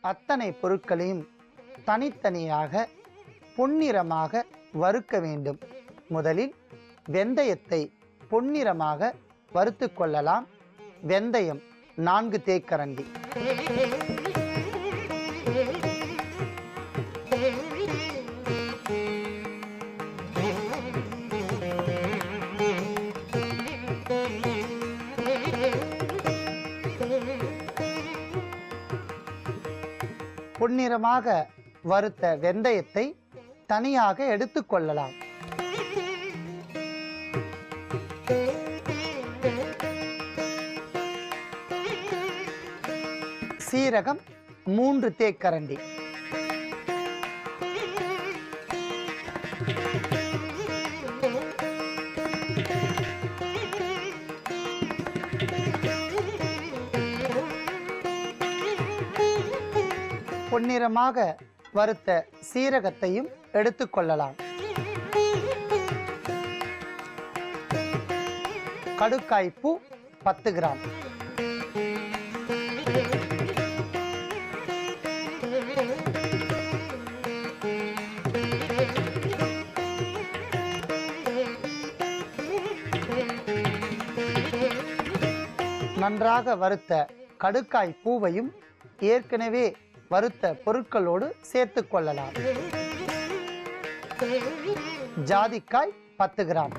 அத்தனை பொருட்களையும் தனித்தனியாக பொன்னிறமாக வறுக்க வேண்டும். முதலில் வெந்தயத்தை பொன்னிறமாக வறுத்து கொள்ளலாம். வெந்தயம் 4 தேக்கரண்டி. பொன்னிறமாக வறுத்த வெந்தயத்தை தனியாக எடுத்துக்கொள்ளலாம். சீரகம் 3 தேக்கரண்டி. பொன்னிறமாக வறுத்த சீரகத்தையும் எடுத்துக்கொள்ளலாம். கடுக்காய் பூ 10 கிராம். நன்றாக வறுத்த கடுக்காய் பூவையும் ஏற்கனவே வறுத்த பொருட்களோடு சேர்த்து கொள்ளலாம். ஜாதிக்காய் 10 கிராம்.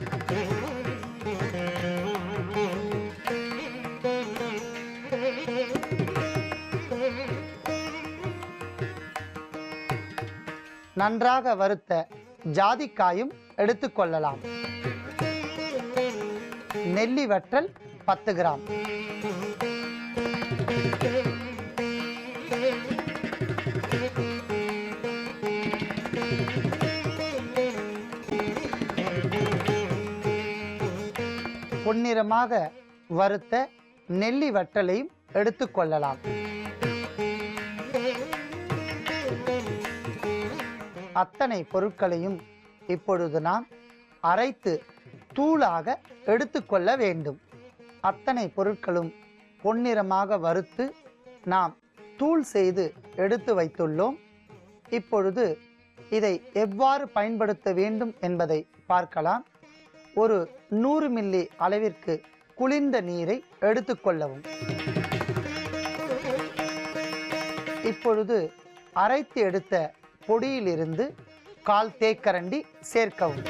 நன்றாக வறுத்த ஜாதிக்காயும் எடுத்துக்கொள்ளலாம். நெல்லி வற்றல் 10 கிராம். பொன்னிறமாக வறுத்த நெல்லி வற்றலையும் எடுத்துக்கொள்ளலாம். அத்தனை பொருட்களையும் இப்பொழுது நாம் அரைத்து தூளாக எடுத்துக்கொள்ள வேண்டும். அத்தனை பொருட்களும் பொன்னிறமாக வறுத்து நாம் தூள் செய்து எடுத்து வைத்துள்ளோம். இப்பொழுது இதை எவ்வாறு பயன்படுத்த வேண்டும் என்பதை பார்க்கலாம். ஒரு 100 மில்லி அளவிற்கு குளிர்ந்த நீரை எடுத்துக்கொள்ளவும். இப்பொழுது அரைத்து எடுத்த பொடியிலிருந்து 1/4 தேக்கரண்டி சேர்க்கவும்.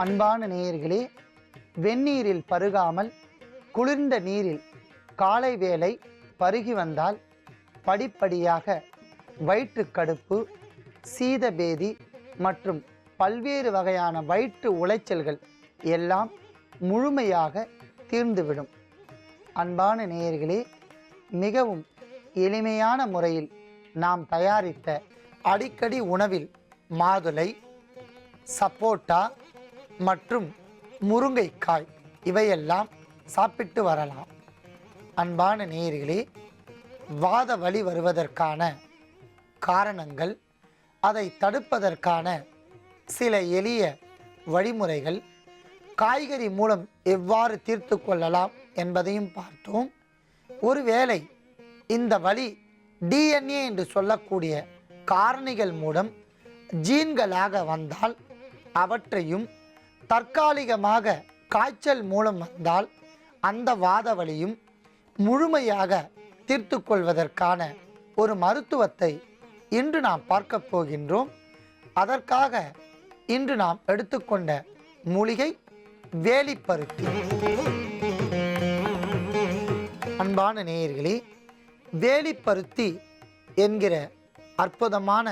அன்பான நேயர்களே, வெந்நீரில் பருகாமல் குளிர்ந்த நீரில் காலை வேளை பருகி வந்தால் படிப்படியாக வயிற்றுக்கடுப்பு, சீதபேதி மற்றும் பல்வேறு வகையான வயிற்று உளைச்சல்கள் எல்லாம் முழுமையாக தீர்ந்துவிடும். அன்பான நேயர்களே, மிகவும் எளிமையான முறையில் நாம் தயாரித்த அடிக்கடி உணவில் மாதுளை, சப்போட்டா மற்றும் முருங்கைக்காய் இவையெல்லாம் சாப்பிட்டு வரலாம். அன்பான நேயர்களே, வாத வலி வருவதற்கான காரணங்கள், அதை தடுப்பதற்கான சில எளிய வழிமுறைகள், காய்கறி மூலம் எவ்வாறு தீர்த்து கொள்ளலாம் என்பதையும் பார்த்தோம். ஒருவேளை இந்த வலி டிஎன்ஏ என்று சொல்லக்கூடிய காரணிகள் மூலம் ஜீன்களாக வந்தால் அவற்றையும், தற்காலிகமாக காய்ச்சல் மூலம் வந்தால் அந்த வாத வலியும் முழுமையாக தீர்த்து கொள்வதற்கான ஒரு மருத்துவத்தை இன்று நாம் பார்க்க போகின்றோம். அதற்காக இன்று நாம் எடுத்துக்கொண்ட மூலிகை வேலிப்பருத்தி. அன்பான நேயர்களே, வேலிப்பருத்தி என்கிற அற்புதமான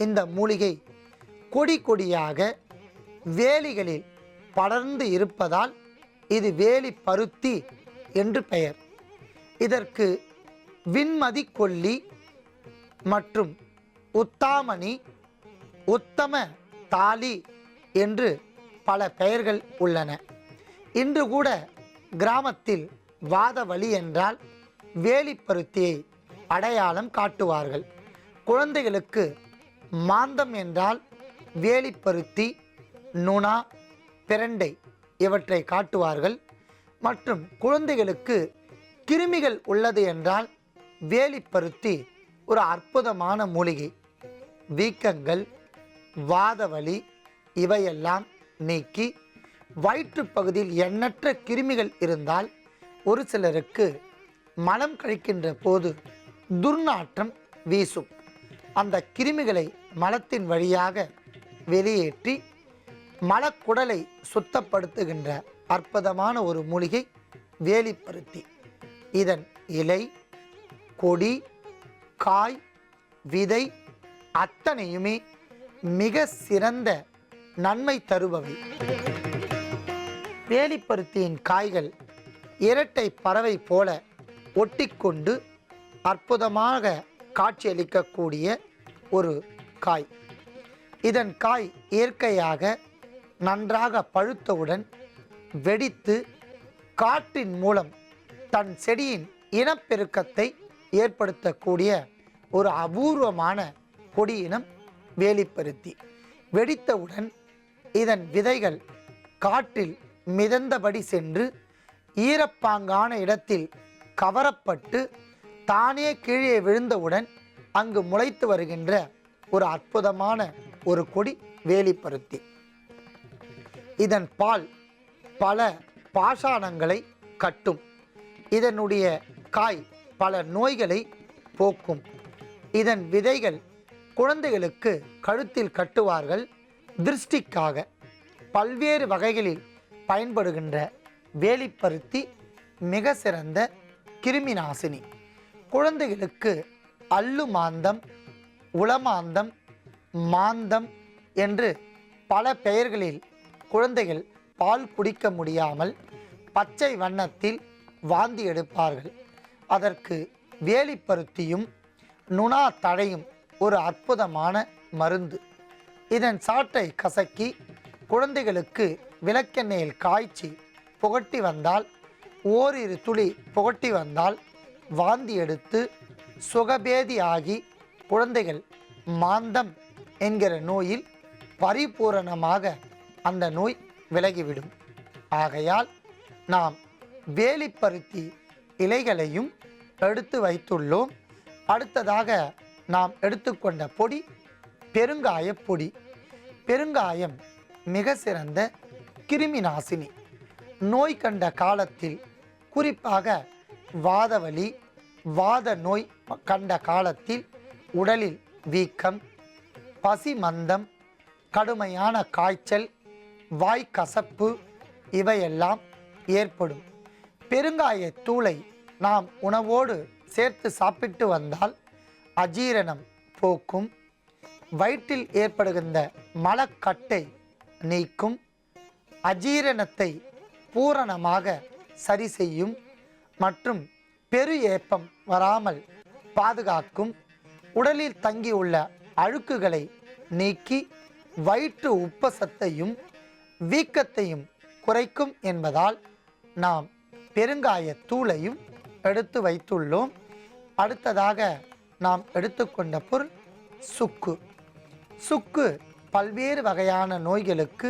இந்த மூலிகை கொடி கொடியாக வேலிகளில் படர்ந்து இருப்பதால் இது வேலிப்பருத்தி என்று பெயர். இதற்கு விண்மதி கொல்லி மற்றும் உத்தாமணி, உத்தம தாலி என்று பல பெயர்கள் உள்ளன. இன்று கூட கிராமத்தில் வாத வலி என்றால் வேலிப்பருத்தியை அடையாளம் காட்டுவார்கள். குழந்தைகளுக்கு மாந்தம் என்றால் வேலிப்பருத்தி, நுணா, பிரண்டை இவற்றை காட்டுவார்கள். மற்றும் குழந்தைகளுக்கு கிருமிகள் உள்ளது என்றால் வேலிப்பருத்தி ஒரு அற்புதமான மூலிகை. வீக்கங்கள், வாதவலி இவையெல்லாம் நீக்கி வயிற்று பகுதியில் எண்ணற்ற கிருமிகள் இருந்தால் ஒரு சிலருக்கு மலம் கழிக்கின்ற போது துர்நாற்றம் வீசும். அந்த கிருமிகளை மலத்தின் வழியாக வெளியேற்றி மலக்குடலை சுத்தப்படுத்துகின்ற அற்புதமான ஒரு மூலிகை வேலிப்பருத்தி. இதன் இலை, கொடி, காய், விதை அத்தனையுமே மிக சிறந்த நன்மை தருபவை. வேலிப்பருத்தியின் காய்கள் இரட்டை பறவை போல ஒட்டிக்கொண்டு அற்புதமாக காட்சியளிக்கக்கூடிய ஒரு காய். இதன் காய் இயற்கையாக நன்றாக பழுத்தவுடன் வெடித்து காற்றின் மூலம் தன் செடியின் இனப்பெருக்கத்தை ஏற்படுத்தக்கூடிய ஒரு அபூர்வமான கொடி இனம் வேலிப்பருத்தி. வெடித்தவுடன் இதன் விதைகள் காற்றில் மிதந்தபடி சென்று ஈரப்பாங்கான இடத்தில் கவரப்பட்டு தானே கீழே விழுந்தவுடன் அங்கு முளைத்து வருகின்ற ஒரு அற்புதமான ஒரு கொடி வேலிப்பருத்தி. இதன் பால் பல பாஷாணங்களை கட்டும். இதனுடைய காய் பல நோய்களை போக்கும். இதன் விதைகள் குழந்தைகளுக்கு கழுத்தில் கட்டுவார்கள். திருஷ்டிக்காக பல்வேறு வகைகளில் பயன்படுகின்ற வேலிப்பருத்தி மிக சிறந்த கிருமி நாசினி. குழந்தைகளுக்கு அல்லு மாந்தம், உளமாந்தம், மாந்தம் என்று பல பெயர்களில் குழந்தைகள் பால் குடிக்க முடியாமல் பச்சை வண்ணத்தில் வாந்தி எடுப்பார்கள். அதற்கு வேலிப்பருத்தியும் நுணா தழையும் ஒரு அற்புதமான மருந்து. இதன் சாற்றை கசக்கி குழந்தைகளுக்கு விளக்கெண்ணெயில் காய்ச்சி புகட்டி வந்தால், ஓரிரு துளி புகட்டி வந்தால் வாந்தி எடுத்து சுகபேதி ஆகி குழந்தைகள் மாந்தம் என்கிற நோயில் பரிபூரணமாக அந்த நோய் விலகிவிடும். ஆகையால் நாம் வேலிப்பருத்தி இலைகளையும் எடுத்து வைத்துள்ளோம். அடுத்ததாக நாம் எடுத்துக்கொண்ட பொடி பெருங்காய பொடி. பெருங்காயம் மிக சிறந்த கிருமி நாசினி. நோய் கண்ட காலத்தில், குறிப்பாக வாதவலி, வாத நோய் கண்ட காலத்தில் உடலில் வீக்கம், பசி மந்தம், கடுமையான காய்ச்சல், வாய்க்கசப்பு இவையெல்லாம் ஏற்படும். பெருங்காய தூளை நாம் உணவோடு சேர்த்து சாப்பிட்டு வந்தால் அஜீரணம் போக்கும், வயிற்றில் ஏற்படுகின்ற மலக்கட்டை நீக்கும், அஜீரணத்தை பூரணமாக சரி செய்யும் மற்றும் பெரு ஏப்பம் வராமல் பாதுகாக்கும், உடலில் தங்கியுள்ள அழுக்குகளை நீக்கி வயிற்று உப்பசத்தையும் வீக்கத்தையும் குறைக்கும் என்பதால் நாம் பெருங்காய தூளையும் எடுத்து வைத்துள்ளோம். அடுத்ததாக நாம் எடுத்துக்கொண்ட பொருள் சுக்கு. சுக்கு பல்வேறு வகையான நோய்களுக்கு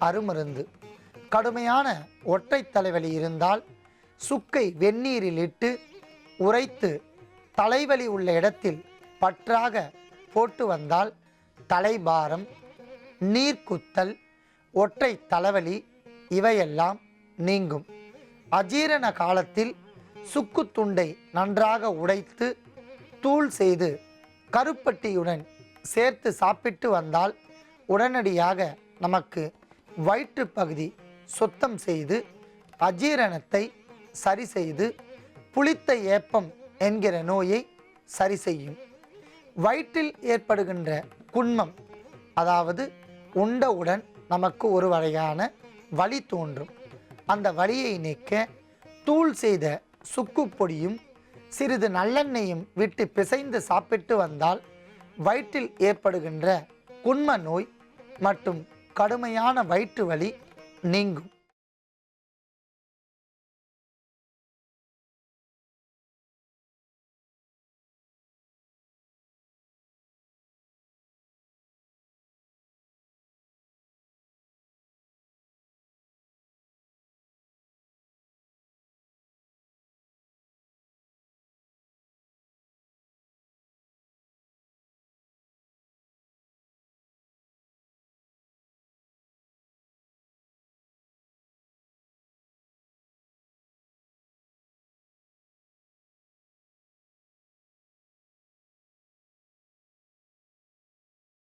அருமருந்து. கடுமையான ஒற்றை தலைவலி இருந்தால் சுக்கை வெந்நீரில் இட்டு உரைத்து தலைவலி உள்ள இடத்தில் பற்றாக போட்டு வந்தால் தலைபாரம், நீர்க்குத்தல், ஒற்றை தலைவலி இவையெல்லாம் நீங்கும். அஜீரண காலத்தில் சுக்கு துண்டை நன்றாக உடைத்து தூள் செய்து கருப்பட்டியுடன் சேர்த்து சாப்பிட்டு வந்தால் உடனடியாக நமக்கு வயிற்று பகுதி சுத்தம் செய்து அஜீரணத்தை சரி செய்து புளித்த ஏப்பம் என்கிற நோயை சரி செய்யும். வயிற்றில் ஏற்படுகின்ற குன்மம், அதாவது உண்டவுடன் நமக்கு ஒரு வகையான வலி தோன்றும். அந்த வலியை நீக்க தூள் செய்த சுக்கு பொடியும் சிறிது நல்லெண்ணெயும் விட்டு பிசைந்து சாப்பிட்டு வந்தால் வயிற்றில் ஏற்படுகின்ற குன்ம நோய் மற்றும் கடுமையான வயிற்று வலி நீங்கும்.